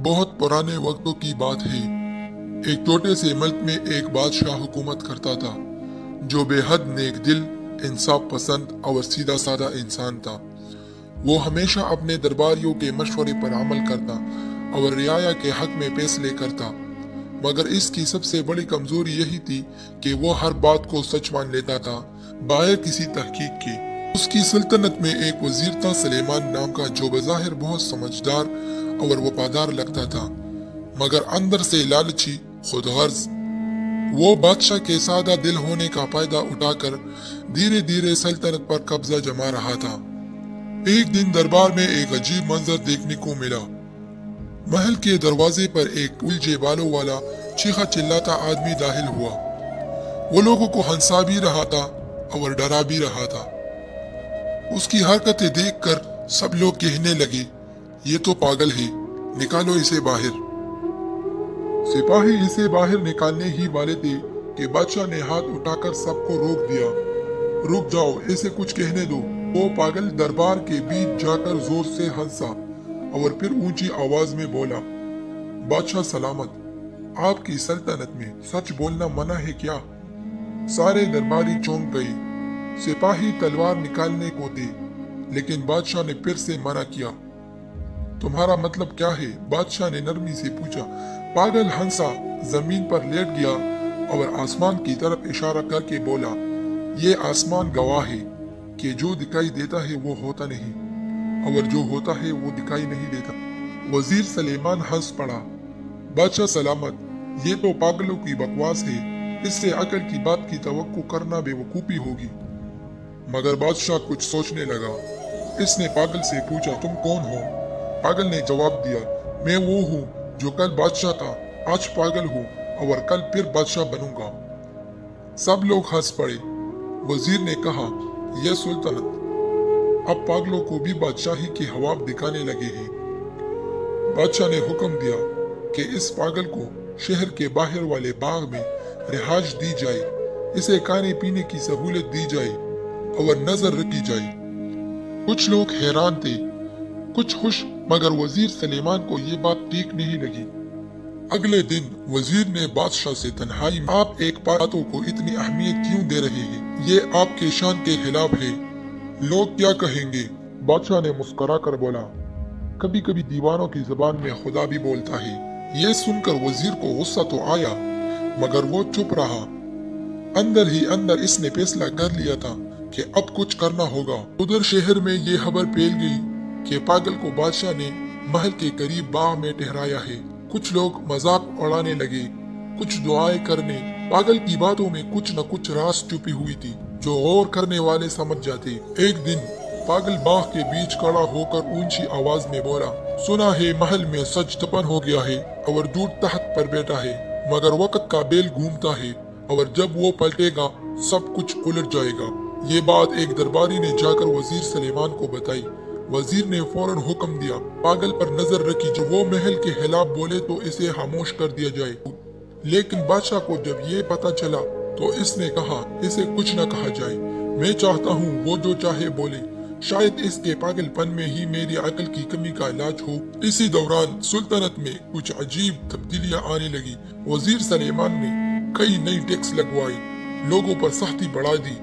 बहुत पुराने वक्तों की बात है। एक छोटे से मुल्क में एक बादशाह हुकूमत करता था जो बेहद नेक दिल, इंसाफ पसंद और सीधा साधा इंसान था। वो हमेशा अपने दरबारियों के मशवरे पर अमल करता और रियाया के हक में फैसले करता, मगर इसकी सबसे बड़ी कमजोरी यही थी कि वो हर बात को सच मान लेता था बगैर किसी तहकीक के। उसकी सल्तनत में एक वजीर था सुलेमान नाम का, जो बज़ाहिर बहुत समझदार और वफादार लगता था, मगर अंदर से लालची, खुदगर्ज। वो बादशाह के सादा दिल होने का फायदा उठाकर धीरे धीरे सल्तनत पर कब्जा जमा रहा था। एक दिन दरबार में एक अजीब मंजर देखने को मिला। महल के दरवाजे पर एक उलझे बालों वाला चीखा चिल्लाता आदमी दाखिल हुआ। वो लोगों को हंसा भी रहा था और डरा भी रहा था। उसकी हरकतें देखकर सब लोग कहने लगे, ये तो पागल है, निकालो इसे बाहर। सिपाही इसे बाहर निकालने ही वाले थे कि बादशाह ने हाथ उठाकर सबको रोक दिया। रुक जाओ, ऐसे कुछ कहने दो। वो पागल दरबार के बीच जाकर जोर से हंसा और फिर ऊंची आवाज में बोला, बादशाह सलामत, आपकी सल्तनत में सच बोलना मना है क्या? सारे दरबारी चौंक गए। सिपाही तलवार निकालने को थे, लेकिन बादशाह ने फिर से मना किया। तुम्हारा मतलब क्या है? बादशाह ने नरमी से पूछा। पागल हंसा, जमीन पर लेट गया और आसमान की तरफ इशारा करके बोला, ये आसमान गवाह है कि जो दिखाई देता है वो होता नहीं, और जो होता है वो दिखाई नहीं देता। वजीर सुलेमान हंस पड़ा। बादशाह सलामत, ये तो पागलों की बकवास है, इससे अकल की बात की तवक्को करना बेवकूफी होगी। मगर बादशाह कुछ सोचने लगा। इसने पागल से पूछा, तुम कौन हो? पागल ने जवाब दिया, मैं वो हूँ जो कल बादशाह था, आज पागल हूँ और कल फिर बादशाह बनूंगा। सब लोग हंस पड़े। वजीर ने कहा, यह सुल्तानत अब पागलों को भी बादशाही के हवाब दिखाने लगे हैं। बादशाह ने हुक्म दिया कि इस पागल को शहर के बाहर वाले बाग में रिहाइश दी जाए, इसे खाने पीने की सहूलत दी जाए और नजर रखी जाए। कुछ लोग हैरान थे, कुछ खुश, मगर वजीर सुलेमान को ये बात ठीक नहीं लगी। अगले दिन वजीर ने बादशाह से तन्हाई में, आप एक बातों को इतनी अहमियत क्यों दे रहे हैं? ये आपके शान के खिलाफ है। लोग क्या कहेंगे? बादशाह ने मुस्कुरा कर बोला, कभी कभी दीवानों की जुबान में खुदा भी बोलता है। ये सुनकर वजीर को गुस्सा तो आया, मगर वो चुप रहा। अंदर ही अंदर इसने फैसला कर लिया था कि अब कुछ करना होगा। उधर शहर में ये खबर फैल गई कि पागल को बादशाह ने महल के करीब बाग में ठहराया है। कुछ लोग मजाक उड़ाने लगे, कुछ दुआएं करने। पागल की बातों में कुछ न कुछ राज छुपी हुई थी जो गौर करने वाले समझ जाते। एक दिन पागल बाग के बीच खड़ा होकर ऊंची आवाज में बोला, सुना है महल में सच दफन हो गया है और दूर तख्त पर बैठा है, मगर वक्त का बेल घूमता है और जब वो पलटेगा सब कुछ उलट जाएगा। ये बात एक दरबारी ने जाकर वजीर सुलेमान को बताई। वजीर ने फौरन हुक्म दिया, पागल पर नजर रखी, जो वो महल के खिलाफ बोले तो इसे खामोश कर दिया जाए। लेकिन बादशाह को जब ये पता चला तो इसने कहा, इसे कुछ न कहा जाए, मैं चाहता हूँ वो जो चाहे बोले, शायद इसके पागलपन में ही मेरी अकल की कमी का इलाज हो। इसी दौरान सुल्तानत में कुछ अजीब तब्दीलियां आने लगी। वजीर सुलेमान ने कई नई टैक्स लगवाई, लोगों पर सख्ती बढ़ा दी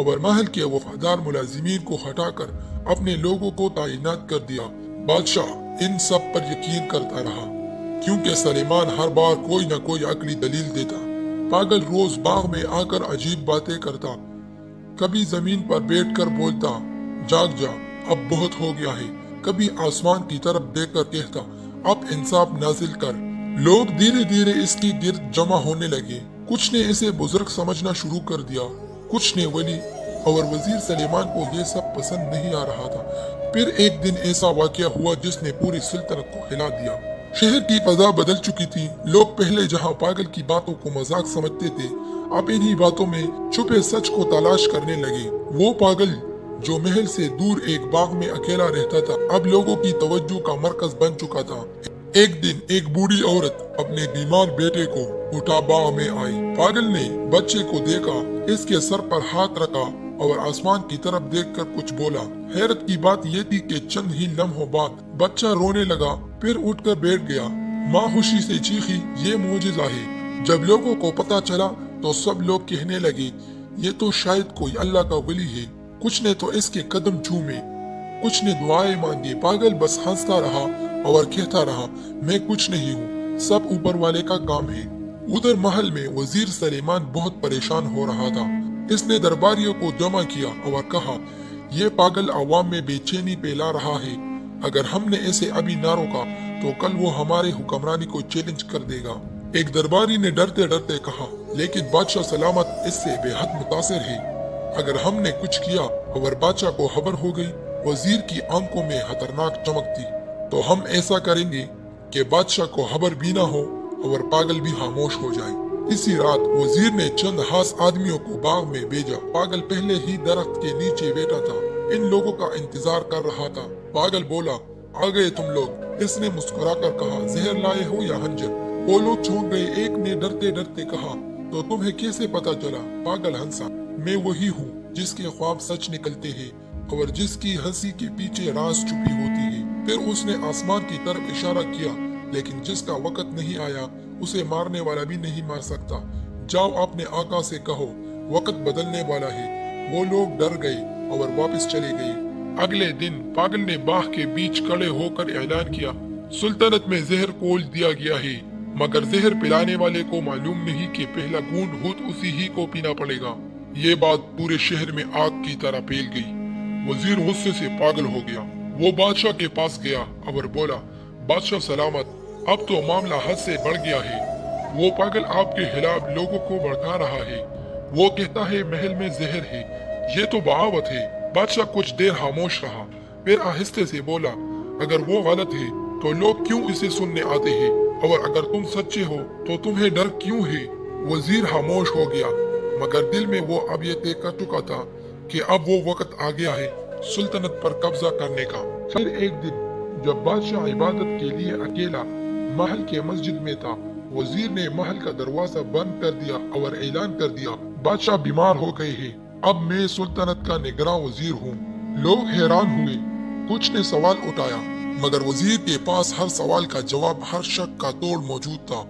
और महल के वफादार मुलाजिमीन को हटाकर अपने लोगों को तैनात कर दिया। बादशाह इन सब पर यकीन करता रहा, क्योंकि सुलेमान हर बार कोई न कोई अकली दलील देता। पागल रोज बाग में आकर अजीब बातें करता, कभी जमीन पर बैठकर बोलता, जाग जा, अब बहुत हो गया है। कभी आसमान की तरफ देखकर कहता, अब इंसाफ नाजिल कर। लोग धीरे धीरे इसकी गिर्द जमा होने लगे। कुछ ने इसे बुजुर्ग समझना शुरू कर दिया, कुछ ने वली, और वजीर सुलेमान को ये सब पसंद नहीं आ रहा था। फिर एक दिन ऐसा वाकया हुआ जिसने पूरी सुल्तानत को हिला दिया। शहर की फजा बदल चुकी थी। लोग पहले जहाँ पागल की बातों को मजाक समझते थे, अब इन्हीं बातों में छुपे सच को तलाश करने लगे। वो पागल जो महल से दूर एक बाग में अकेला रहता था, अब लोगों की तवज्जो का मरकज बन चुका था। एक दिन एक बूढ़ी औरत अपने बीमार बेटे को उठा बाग में आई। पागल ने बच्चे को देखा, इसके सर पर हाथ रखा और आसमान की तरफ देखकर कुछ बोला। हैरत की बात ये थी कि चंद ही लम्हों बाद बच्चा रोने लगा, फिर उठकर बैठ गया। माँ खुशी से चीखी, ये मोजिज़ा है। जब लोगों को पता चला तो सब लोग कहने लगे, ये तो शायद कोई अल्लाह का वली है। कुछ ने तो इसके कदम चूमे, कुछ ने दुआएं मांगी। पागल बस हंसता रहा और कहता रहा, मैं कुछ नहीं हूँ, सब ऊपर वाले का काम है। उधर महल में वजीर सलेमान बहुत परेशान हो रहा था। इसने दरबारियों को जमा किया और कहा, ये पागल अवाम में बेचैनी फैला रहा है। अगर हमने इसे अभी ना रोका तो कल वो हमारे हुक्मरानी को चैलेंज कर देगा। एक दरबारी ने डरते डरते कहा, लेकिन बादशाह सलामत इससे बेहद मुतासिर है। अगर हमने कुछ किया और बादशाह को खबर हो गई, वजीर की आंखों में खतरनाक चमक थी, तो हम ऐसा करेंगे कि बादशाह को खबर भी ना हो और पागल भी खामोश हो जाए। इसी रात वजीर ने चंद खास आदमियों को बाग में भेजा। पागल पहले ही दरख्त के नीचे बैठा था, इन लोगों का इंतजार कर रहा था। पागल बोला, आ गए तुम लोग। इसने मुस्कुराकर कहा, जहर लाए हो या हंजर? वो लोग चौंक गए। एक ने डरते डरते कहा, तो तुम्हें कैसे पता चला? पागल हंसा, मैं वही हूँ जिसके ख्वाब सच निकलते हैं और जिसकी हंसी के पीछे राज छुपी होती है। फिर उसने आसमान की तरफ इशारा किया, लेकिन जिसका वक्त नहीं आया उसे मारने वाला भी नहीं मार सकता। जाओ अपने आका से कहो, वक्त बदलने वाला है। वो लोग डर गए और वापस चले गए। अगले दिन पागल ने बाग के बीच खड़े होकर ऐलान किया, सुल्तानत में जहर खोल दिया गया है, मगर जहर पिलाने वाले को मालूम नहीं कि पहला बूंद खुद उसी ही को पीना पड़ेगा। ये बात पूरे शहर में आग की तरह फैल गई। वजीर गुस्से से पागल हो गया। वो बादशाह के पास गया और बोला, बादशाह सलामत, अब तो मामला हद से बढ़ गया है। वो पागल आपके खिलाफ लोगों को भड़का रहा है। वो कहता है महल में जहर है, ये तो बगावत है। बादशाह कुछ देर खामोश रहा, फिर आहिस्ते से बोला, अगर वो गलत है तो लोग क्यों इसे सुनने आते हैं, और अगर तुम सच्चे हो तो तुम्हें डर क्यों है? वजीर खामोश हो गया, मगर दिल में वो अब ये तय कर चुका था कि अब वो वक्त आ गया है सुल्तानत पर कब्जा करने का। फिर एक दिन जब बादशाह इबादत के लिए अकेला महल के मस्जिद में था, वजीर ने महल का दरवाजा बंद कर दिया और ऐलान कर दिया, बादशाह बीमार हो गए हैं, अब मैं सुल्तानत का निगरान वजीर हूँ। लोग हैरान हुए, कुछ ने सवाल उठाया, मगर वजीर के पास हर सवाल का जवाब, हर शक का तोड़ मौजूद था।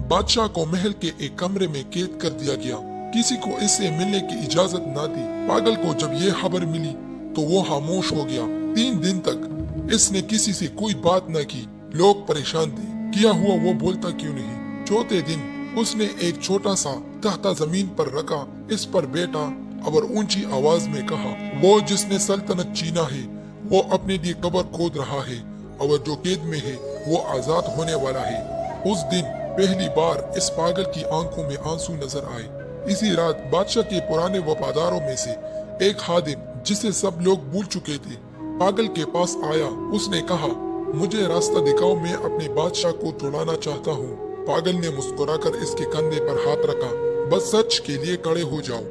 बादशाह को महल के एक कमरे में कैद कर दिया गया। किसी को इससे मिलने की इजाजत न दी। पागल को जब ये खबर मिली तो वो खामोश हो गया। 3 दिन तक इसने किसी से कोई बात न की। लोग परेशान थे, किया हुआ वो बोलता क्यों नहीं। चौथे दिन उसने एक छोटा सा तख्ता जमीन पर रखा, इस पर बैठा और ऊंची आवाज में कहा, वो जिसने सल्तनत छीना है वो अपने लिए कब्र खोद रहा है, और जो कैद में है वो आजाद होने वाला है। उस दिन पहली बार इस पागल की आंखों में आंसू नजर आए। इसी रात बादशाह के पुराने वफादारों में से एक खादिम, जिसे सब लोग भूल चुके थे, पागल के पास आया। उसने कहा, मुझे रास्ता दिखाओ, मैं अपने बादशाह को छुड़ाना चाहता हूँ। पागल ने मुस्कुराकर इसके कंधे पर हाथ रखा, बस सच के लिए खड़े हो जाओ,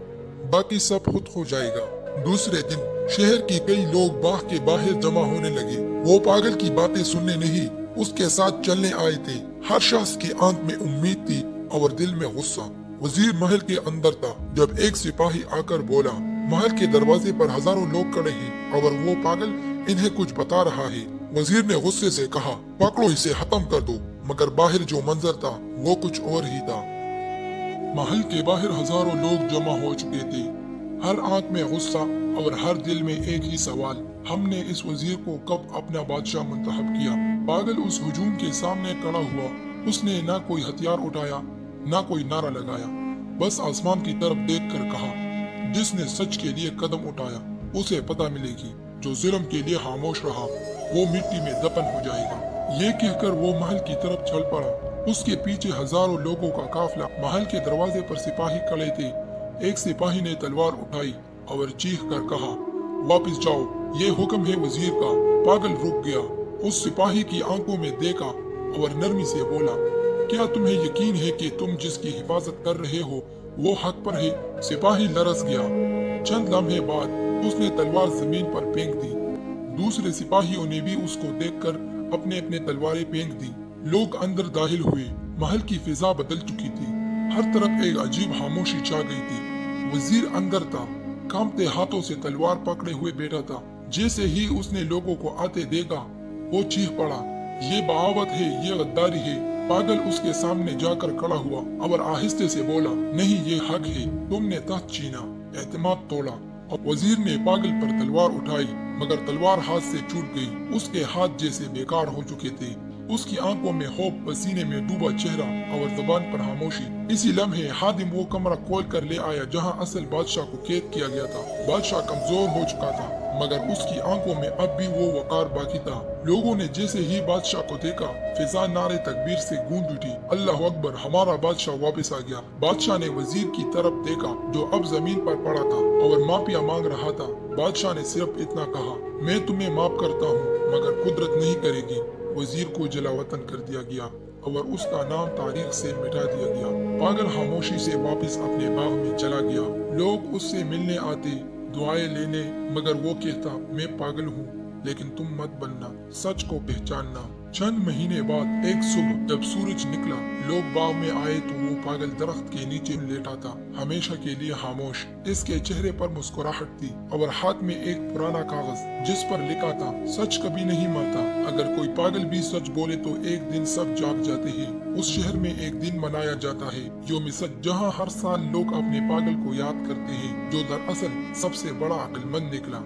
बाकी सब खुद हो जाएगा। दूसरे दिन शहर के कई लोग बाग के बाहर जमा होने लगे। वो पागल की बातें सुनने नहीं, उसके साथ चलने आए थे। हर शख्स की आंख में उम्मीद थी और दिल में गुस्सा। वजीर महल के अंदर था जब एक सिपाही आकर बोला, महल के दरवाजे पर हजारों लोग खड़े हैं और वो पागल इन्हें कुछ बता रहा है। वजीर ने गुस्से से कहा, पकड़ो इसे, खत्म कर दो। मगर बाहर जो मंजर था वो कुछ और ही था। महल के बाहर हजारों लोग जमा हो चुके थे, हर आंख में गुस्सा और हर दिल में एक ही सवाल, हमने इस वजीर को कब अपना बादशाह मुंतखब किया। पागल उस हुजूम के सामने खड़ा हुआ। उसने ना कोई हथियार उठाया, ना कोई नारा लगाया, बस आसमान की तरफ देखकर कहा, जिसने सच के लिए कदम उठाया उसे पता मिलेगी, जो जुल्म के लिए खामोश रहा वो मिट्टी में दफन हो जाएगा। ये कहकर वो महल की तरफ चल पड़ा। उसके पीछे हजारों लोगों का काफिला। महल के दरवाजे पर सिपाही खड़े थे। एक सिपाही ने तलवार उठाई और चीख कर कहा, वापस जाओ, ये हुक्म है वजीर का। पागल रुक गया, उस सिपाही की आंखों में देखा और नरमी से बोला, क्या तुम्हें यकीन है कि तुम जिसकी हिफाजत कर रहे हो वो हक पर है? सिपाही लरस गया। चंद लम्हे बाद उसने तलवार जमीन पर फेंक दी। दूसरे सिपाहियों ने भी उसको देखकर अपने अपने तलवारें फेंक दी। लोग अंदर दाखिल हुए। महल की फिजा बदल चुकी थी, हर तरफ एक अजीब खामोशी छा गई थी। वजीर अंदर था, कांपते हाथों से तलवार पकड़े हुए बैठा था। जैसे ही उसने लोगों को आते देखा वो चीख पड़ा, ये बगावत है, ये गद्दारी है। पागल उसके सामने जाकर खड़ा हुआ और आहिस्ते से बोला, नहीं ये हक है, तुमने तख्त छीना, एतमाद तोड़ा। और वजीर ने पागल पर तलवार उठाई मगर तलवार हाथ से छूट गई। उसके हाथ जैसे बेकार हो चुके थे। उसकी आंखों में खौफ, पसीने में डूबा चेहरा और जबान पर खामोशी। इसी लम्हे हादिम वो कमरा खोल कर ले आया जहां असल बादशाह को कैद किया गया था। बादशाह कमजोर हो चुका था मगर उसकी आंखों में अब भी वो वकार बाकी था। लोगों ने जैसे ही बादशाह को देखा, फिजा नारे तकबीर से गूंज उठी, अल्लाह अकबर, हमारा बादशाह वापस आ गया। बादशाह ने वजीर की तरफ देखा जो अब जमीन पर पड़ा था और माफिया मांग रहा था। बादशाह ने सिर्फ इतना कहा, मैं तुम्हें माफ करता हूँ मगर कुदरत नहीं करेगी। वजीर को जलावतन कर दिया गया और उसका नाम तारीख से मिटा दिया गया। पागल खामोशी से वापस अपने बाग में चला गया। लोग उससे मिलने आते, दुआएं लेने, मगर वो कहता, मैं पागल हूँ लेकिन तुम मत बनना, सच को पहचानना। चंद महीने बाद एक सुबह जब सूरज निकला, लोग बाग में आए तो वो पागल दरख्त के नीचे लेटा था, हमेशा के लिए खामोश। इसके चेहरे पर मुस्कुराहट थी और हाथ में एक पुराना कागज जिस पर लिखा था, सच कभी नहीं मरता। अगर कोई पागल भी सच बोले तो एक दिन सब जाग जाते हैं। उस शहर में एक दिन मनाया जाता है यौम सच, जहाँ हर साल लोग अपने पागल को याद करते हैं जो दरअसल सबसे बड़ा अक्लमंद निकला।